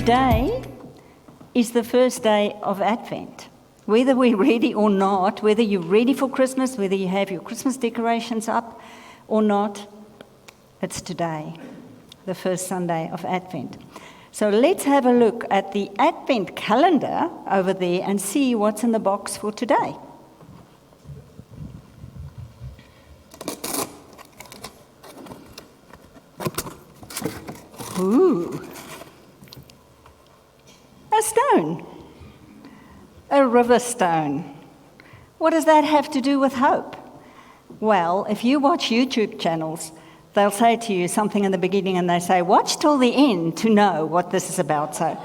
Today is the first day of Advent. Whether we're ready or not, whether you're ready for Christmas, whether you have your Christmas decorations up or not, it's today, the first Sunday of Advent. So let's have a look at the Advent calendar over there and see what's in the box for today. Ooh. A stone. A river stone. What does that have to do with hope? Well, if you watch YouTube channels, they'll say to you something in the beginning and they say, watch till the end to know what this is about. So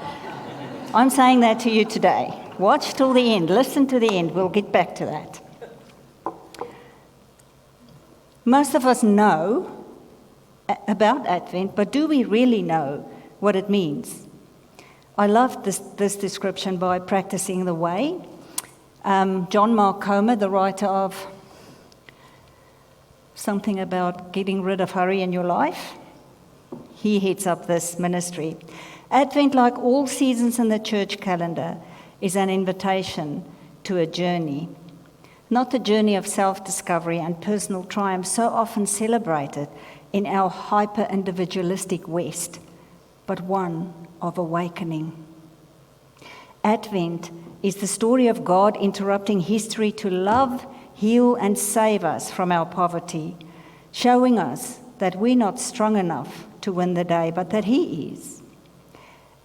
I'm saying that to you today. Watch till the end. Listen to the end. We'll get back to that. Most of us know about Advent, but do we really know what it means? I love this description by Practicing the Way. John Mark Comer, the writer of something about getting rid of hurry in your life, he heads up this ministry. Advent, like all seasons in the church calendar, is an invitation to a journey. Not the journey of self-discovery and personal triumph so often celebrated in our hyper-individualistic West, but one of awakening. Advent is the story of God interrupting history to love, heal, and save us from our poverty, showing us that we're not strong enough to win the day, but that He is.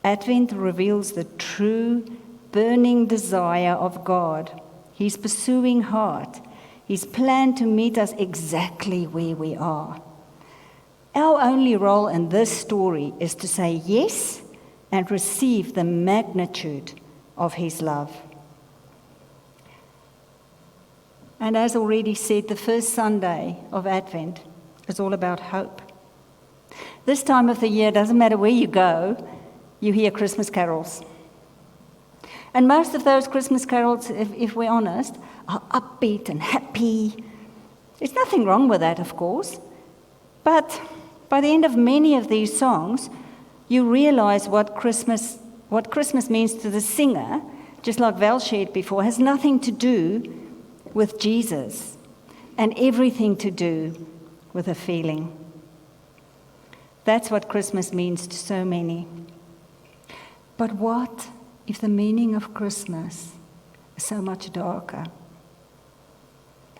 Advent reveals the true, burning desire of God, His pursuing heart, His plan to meet us exactly where we are. Our only role in this story is to say yes and receive the magnitude of His love. And as already said, the first Sunday of Advent is all about hope. This time of the year, doesn't matter where you go, you hear Christmas carols. And most of those Christmas carols, if we're honest, are upbeat and happy. There's nothing wrong with that, of course. But by the end of many of these songs, you realize what Christmas means to the singer, just like Val shared before, has nothing to do with Jesus and everything to do with a feeling. That's what Christmas means to so many. But what if the meaning of Christmas is so much darker?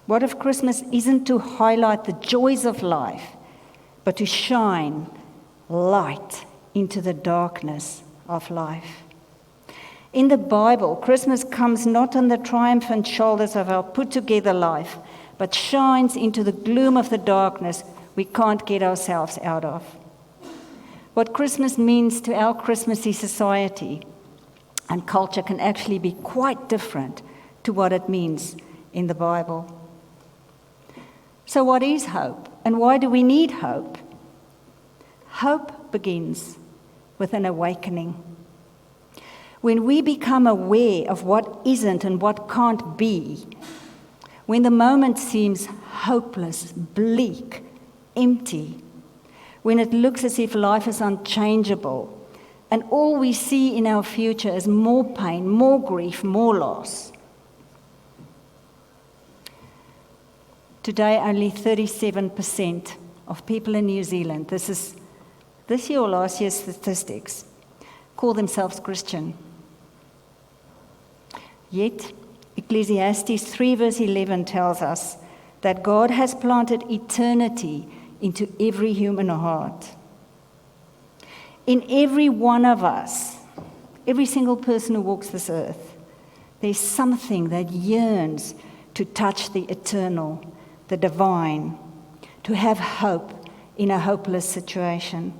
What if Christmas isn't to highlight the joys of life, but to shine light into the darkness of life? In the Bible, Christmas comes not on the triumphant shoulders of our put-together life, but shines into the gloom of the darkness we can't get ourselves out of. What Christmas means to our Christmassy society and culture can actually be quite different to what it means in the Bible. So what is hope? And why do we need hope? Hope begins with an awakening. When we become aware of what isn't and what can't be, when the moment seems hopeless, bleak, empty, when it looks as if life is unchangeable, and all we see in our future is more pain, more grief, more loss. Today, only 37% of people in New Zealand, this is this year or last year's statistics, call themselves Christian. Yet, Ecclesiastes 3 verse 11 tells us that God has planted eternity into every human heart. In every one of us, every single person who walks this earth, there's something that yearns to touch the eternal, the divine, to have hope in a hopeless situation.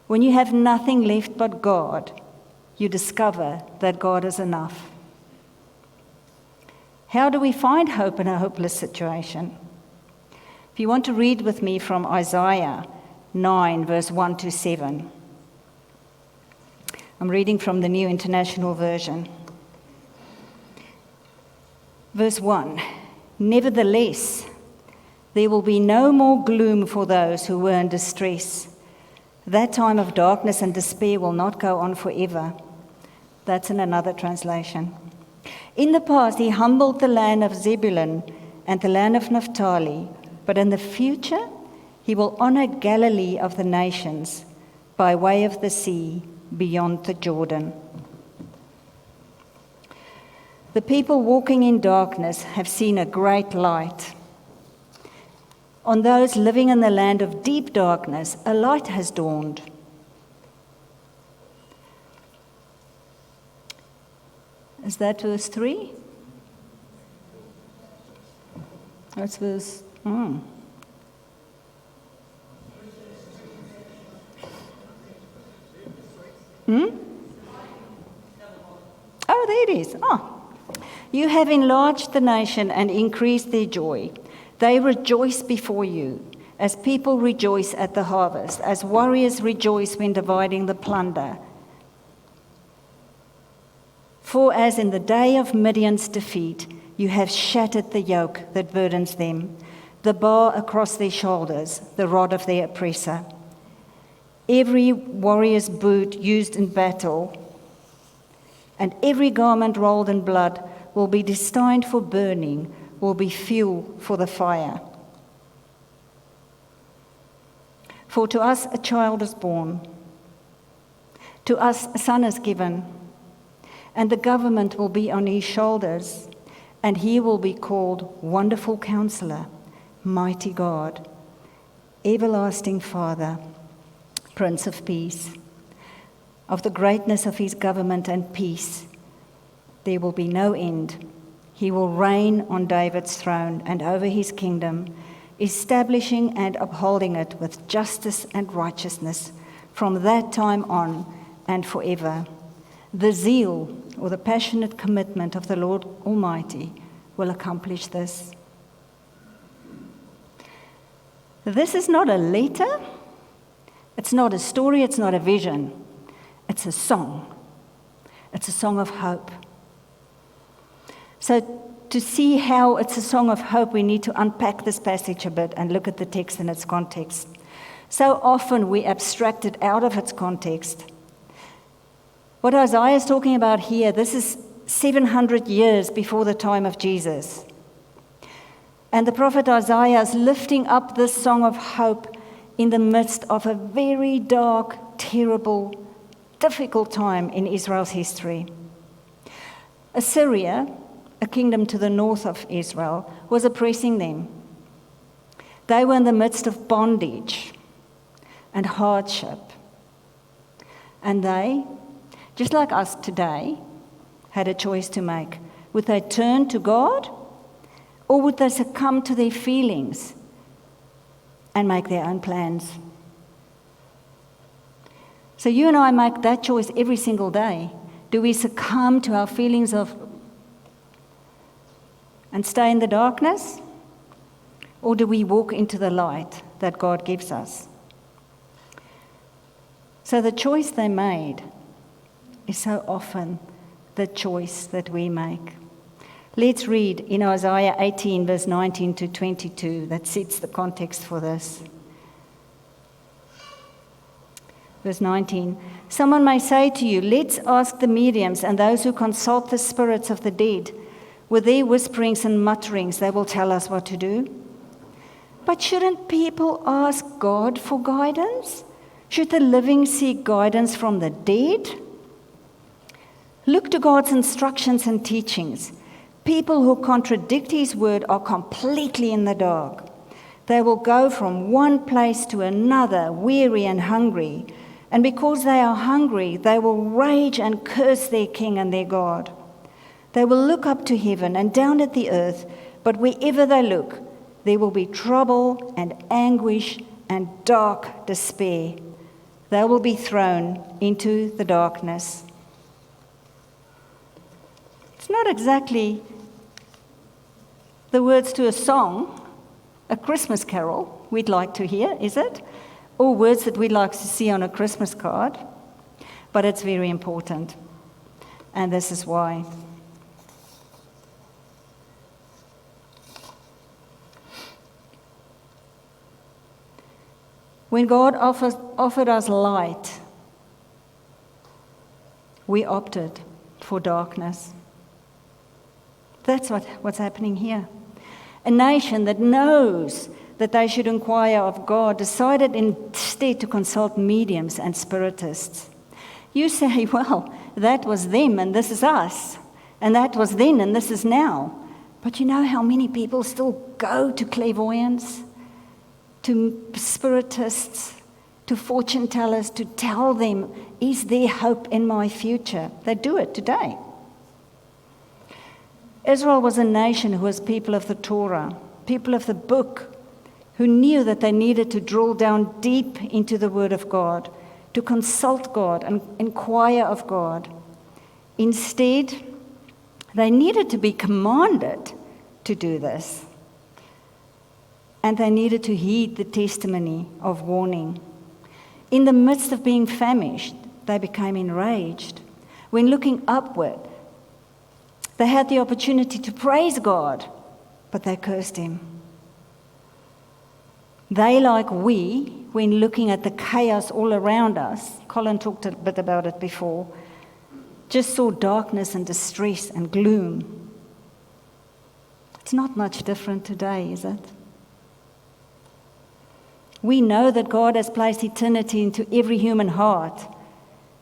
When you have nothing left but God, you discover that God is enough. How do we find hope in a hopeless situation? If you want to read with me from Isaiah 9, verse 1 to 7. I'm reading from the New International Version. Verse 1, nevertheless, there will be no more gloom for those who were in distress. That time of darkness and despair will not go on forever. That's in another translation. In the past, he humbled the land of Zebulun and the land of Naphtali, but in the future, he will honor Galilee of the nations by way of the sea beyond the Jordan. The people walking in darkness have seen a great light. On those living in the land of deep darkness, a light has dawned. Is that verse 3? That's verse... Oh, there it is. You have enlarged the nation and increased their joy. They rejoice before you, as people rejoice at the harvest, as warriors rejoice when dividing the plunder. For as in the day of Midian's defeat, you have shattered the yoke that burdens them, the bar across their shoulders, the rod of their oppressor. Every warrior's boot used in battle and every garment rolled in blood will be destined for burning, will be fuel for the fire. For to us a child is born, to us a son is given, and the government will be on his shoulders, and he will be called Wonderful Counselor, Mighty God, Everlasting Father, Prince of Peace. Of the greatness of his government and peace, there will be no end. He will reign on David's throne and over his kingdom, establishing and upholding it with justice and righteousness from that time on and forever. The zeal or the passionate commitment of the Lord Almighty will accomplish this. This is not a letter, it's not a story, it's not a vision. It's a song. It's a song of hope. So to see how it's a song of hope, we need to unpack this passage a bit and look at the text in its context. So often we abstract it out of its context. What Isaiah is talking about here, this is 700 years before the time of Jesus. And the prophet Isaiah is lifting up this song of hope in the midst of a very dark, terrible, difficult time in Israel's history. Assyria, a kingdom to the north of Israel, was oppressing them. They were in the midst of bondage and hardship. And they, just like us today, had a choice to make. Would they turn to God, or would they succumb to their feelings and make their own plans? So you and I make that choice every single day. Do we succumb to our feelings and stay in the darkness? Or do we walk into the light that God gives us? So the choice they made is so often the choice that we make. Let's read in Isaiah 18, verse 19 to 22, that sets the context for this. Verse 19, someone may say to you, let's ask the mediums and those who consult the spirits of the dead. With their whisperings and mutterings, they will tell us what to do. But shouldn't people ask God for guidance? Should the living seek guidance from the dead? Look to God's instructions and teachings. People who contradict his word are completely in the dark. They will go from one place to another, weary and hungry. And because they are hungry, they will rage and curse their king and their God. They will look up to heaven and down at the earth, but wherever they look, there will be trouble and anguish and dark despair. They will be thrown into the darkness. It's not exactly the words to a song, a Christmas carol we'd like to hear, is it? Or words that we'd like to see on a Christmas card, but it's very important. And this is why. When God offered us light, we opted for darkness. That's what's happening here. A nation that knows that they should inquire of God decided instead to consult mediums and spiritists. You say, well, that was them and this is us, and that was then and this is now. But you know how many people still go to clairvoyants, to spiritists, to fortune tellers to tell them, is there hope in my future? They do it today. Israel was a nation who was people of the Torah, people of the book, who knew that they needed to drill down deep into the Word of God, to consult God and inquire of God. Instead, they needed to be commanded to do this. And they needed to heed the testimony of warning. In the midst of being famished, they became enraged. When looking upward, they had the opportunity to praise God, but they cursed Him. They, like we, when looking at the chaos all around us, Colin talked a bit about it before, just saw darkness and distress and gloom. It's not much different today, is it? We know that God has placed eternity into every human heart,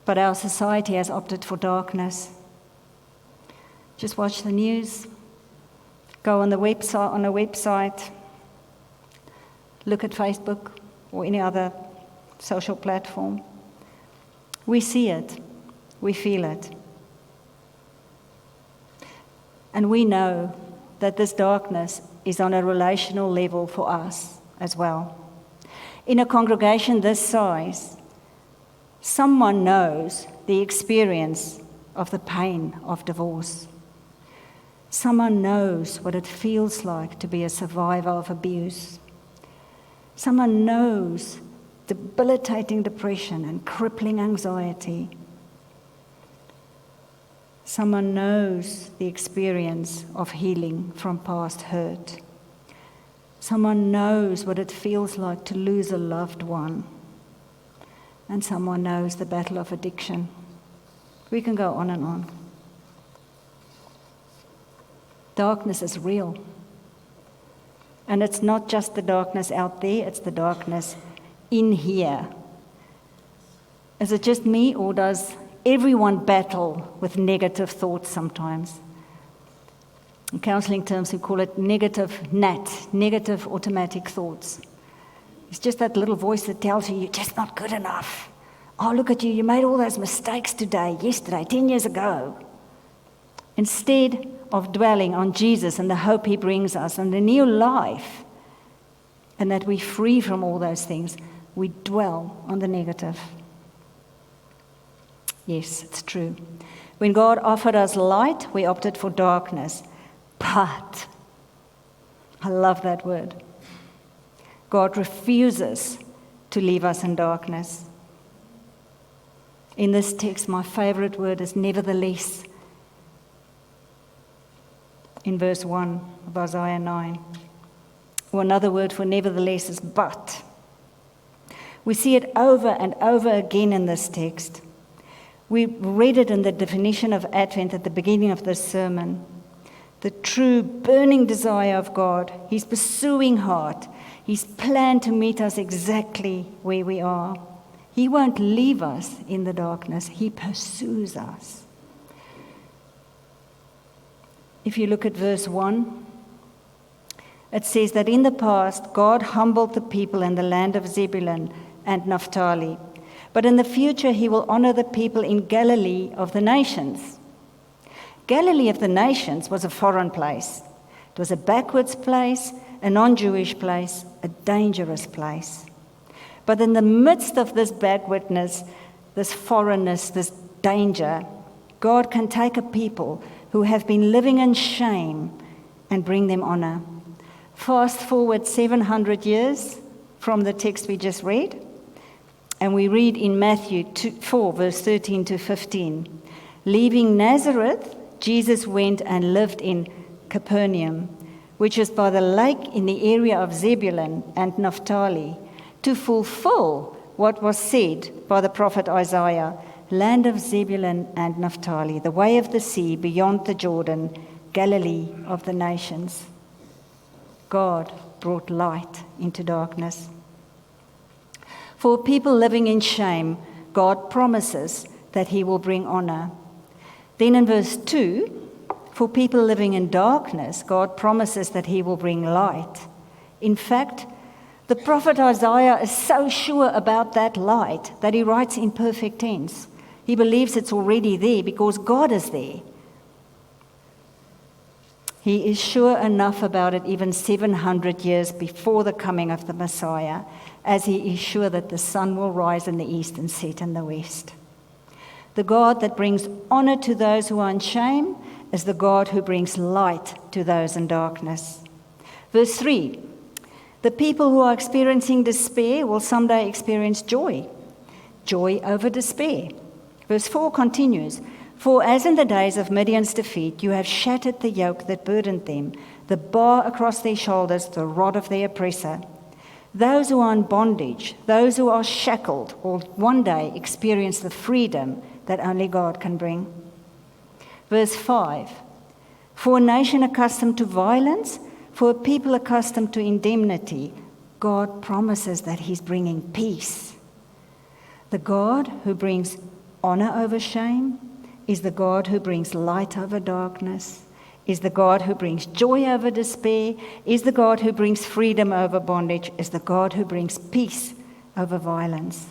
but our society has opted for darkness. Just watch the news, go on a website, look at Facebook or any other social platform. We see it, we feel it. And we know that this darkness is on a relational level for us as well. In a congregation this size, someone knows the experience of the pain of divorce. Someone knows what it feels like to be a survivor of abuse. Someone knows debilitating depression and crippling anxiety. Someone knows the experience of healing from past hurt. Someone knows what it feels like to lose a loved one. And someone knows the battle of addiction. We can go on and on. Darkness is real. And it's not just the darkness out there, it's the darkness in here. Is it just me, or does everyone battle with negative thoughts sometimes? In counseling terms, we call it negative NAT, negative automatic thoughts. It's just that little voice that tells you you're just not good enough. Oh, look at you, you made all those mistakes today, yesterday, 10 years ago. Instead of dwelling on Jesus and the hope He brings us and the new life, and that we're free from all those things, we dwell on the negative. Yes, it's true. When God offered us light, we opted for darkness. But, I love that word, God refuses to leave us in darkness. In this text, my favorite word is nevertheless. In verse 1 of Isaiah 9. Or another word for nevertheless is but. We see it over and over again in this text. We read it in the definition of Advent at the beginning of this sermon. The true burning desire of God, His pursuing heart, His plan to meet us exactly where we are. He won't leave us in the darkness. He pursues us. If you look at verse 1, it says that in the past, God humbled the people in the land of Zebulun and Naphtali. But in the future, He will honor the people in Galilee of the nations. Galilee of the nations was a foreign place. It was a backwards place, a non-Jewish place, a dangerous place. But in the midst of this backwardness, this foreignness, this danger, God can take a people who have been living in shame and bring them honor. Fast forward 700 years from the text we just read, and we read in Matthew 4, verse 13 to 15. Leaving Nazareth, Jesus went and lived in Capernaum, which is by the lake in the area of Zebulun and Naphtali, to fulfill what was said by the prophet Isaiah, land of Zebulun and Naphtali, the way of the sea beyond the Jordan, Galilee of the nations. God brought light into darkness. For people living in shame, God promises that he will bring honor. Then in verse 2, for people living in darkness, God promises that he will bring light. In fact, the prophet Isaiah is so sure about that light that he writes in perfect tense. He believes it's already there because God is there. He is sure enough about it even 700 years before the coming of the Messiah, as he is sure that the sun will rise in the east and set in the west. The God that brings honor to those who are in shame is the God who brings light to those in darkness. Verse 3, the people who are experiencing despair will someday experience joy. Joy over despair. Verse 4 continues, for as in the days of Midian's defeat, you have shattered the yoke that burdened them, the bar across their shoulders, the rod of their oppressor. Those who are in bondage, those who are shackled, will one day experience the freedom that only God can bring. Verse 5, for a nation accustomed to violence, for a people accustomed to indemnity, God promises that he's bringing peace. The God who brings honor over shame is the God who brings light over darkness, is the God who brings joy over despair, is the God who brings freedom over bondage, is the God who brings peace over violence.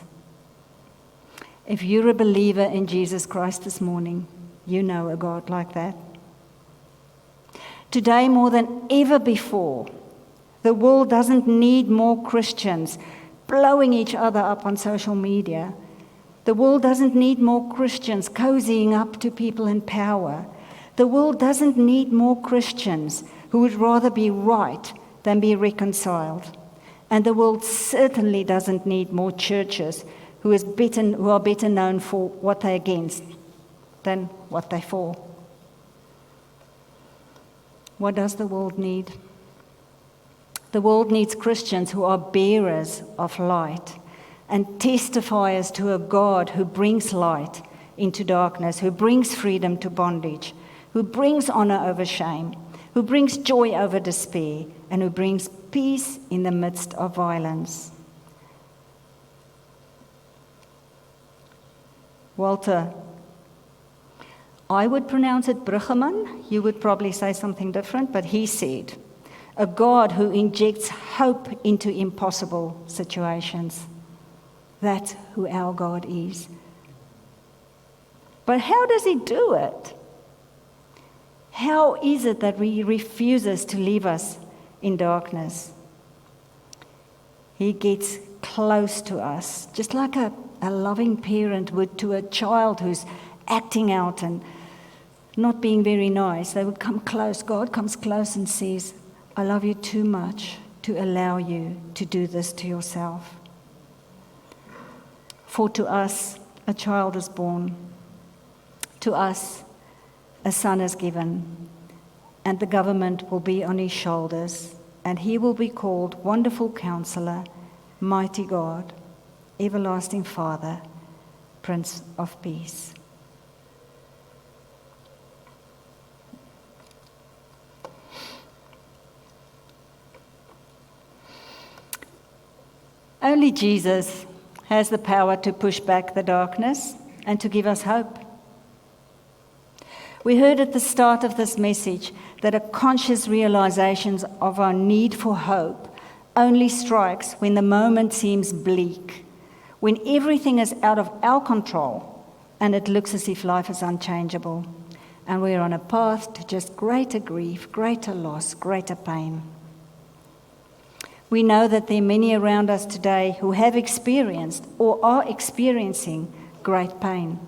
If you're a believer in Jesus Christ this morning, you know a God like that. Today, more than ever before, the world doesn't need more Christians blowing each other up on social media. The world doesn't need more Christians cozying up to people in power. The world doesn't need more Christians who would rather be right than be reconciled. And the world certainly doesn't need more churches who are better known for what they're against than what they're for. What does the world need? The world needs Christians who are bearers of light and testifiers to a God who brings light into darkness, who brings freedom to bondage, who brings honor over shame, who brings joy over despair, and who brings peace in the midst of violence. Walter, I would pronounce it Bruggeman. You would probably say something different, but he said, a God who injects hope into impossible situations. That's who our God is. But how does he do it? How is it that he refuses to leave us in darkness? He gets close to us, just like a loving parent would to a child who's acting out and not being very nice. They would come close. God comes close and says, I love you too much to allow you to do this to yourself. For to us a child is born, to us a son is given, and the government will be on his shoulders, and he will be called Wonderful Counselor, Mighty God, Everlasting Father, Prince of Peace. Only Jesus has the power to push back the darkness and to give us hope. We heard at the start of this message that a conscious realization of our need for hope only strikes when the moment seems bleak, when everything is out of our control and it looks as if life is unchangeable and we're on a path to just greater grief, greater loss, greater pain. We know that there are many around us today who have experienced or are experiencing great pain.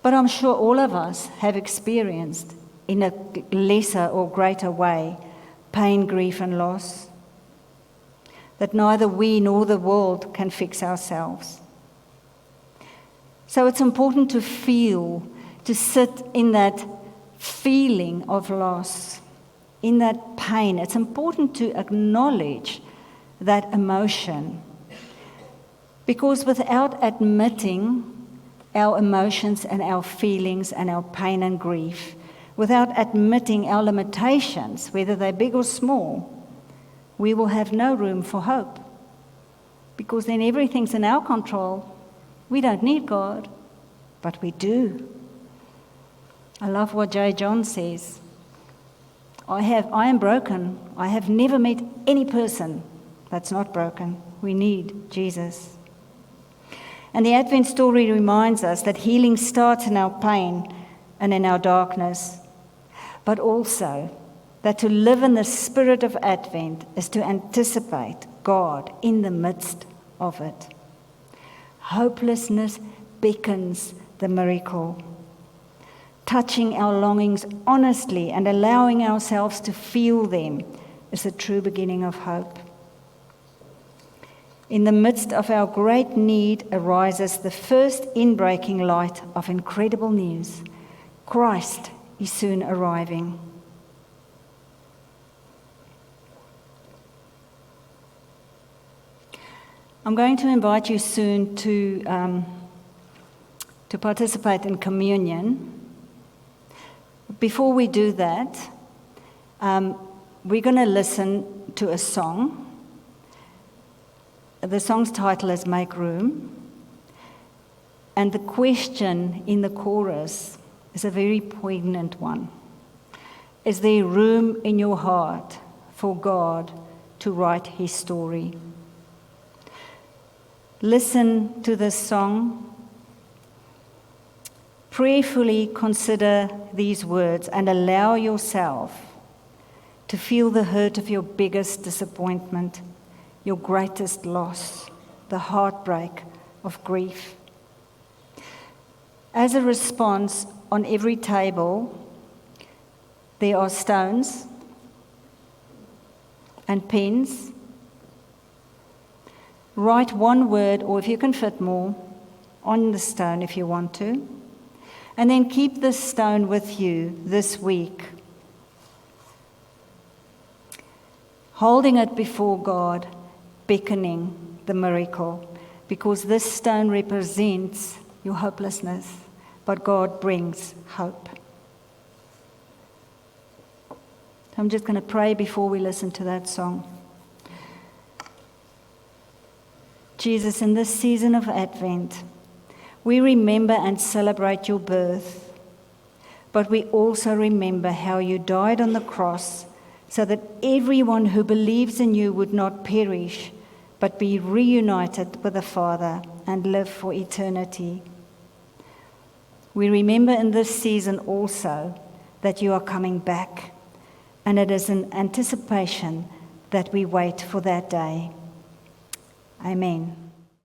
But I'm sure all of us have experienced, in a lesser or greater way, pain, grief, and loss that neither we nor the world can fix ourselves. So it's important to feel, to sit in that feeling of loss, in that pain. It's important to acknowledge that emotion. Because without admitting our emotions and our feelings and our pain and grief, without admitting our limitations, whether they're big or small, we will have no room for hope. Because then everything's in our control. We don't need God, but we do. I love what J. John says. I am broken. I have never met any person that's not broken. We need Jesus. And the Advent story reminds us that healing starts in our pain and in our darkness, but also that to live in the spirit of Advent is to anticipate God in the midst of it. Hopelessness beckons the miracle. Touching our longings honestly and allowing ourselves to feel them is the true beginning of hope. In the midst of our great need arises the first inbreaking light of incredible news. Christ is soon arriving. I'm going to invite you soon to participate in communion. Before we do that, we're going to listen to a song. The song's title is Make Room. And the question in the chorus is a very poignant one. Is there room in your heart for God to write his story? Listen to this song. Prayerfully consider these words and allow yourself to feel the hurt of your biggest disappointment, your greatest loss, the heartbreak of grief. As a response, on every table, there are stones and pens. Write one word, or if you can fit more, on the stone if you want to. And then keep this stone with you this week, holding it before God, beckoning the miracle, because this stone represents your hopelessness, but God brings hope. I'm just going to pray before we listen to that song. Jesus, in this season of Advent, we remember and celebrate your birth, but we also remember how you died on the cross so that everyone who believes in you would not perish, but be reunited with the Father and live for eternity. We remember in this season also that you are coming back, and it is in anticipation that we wait for that day. Amen.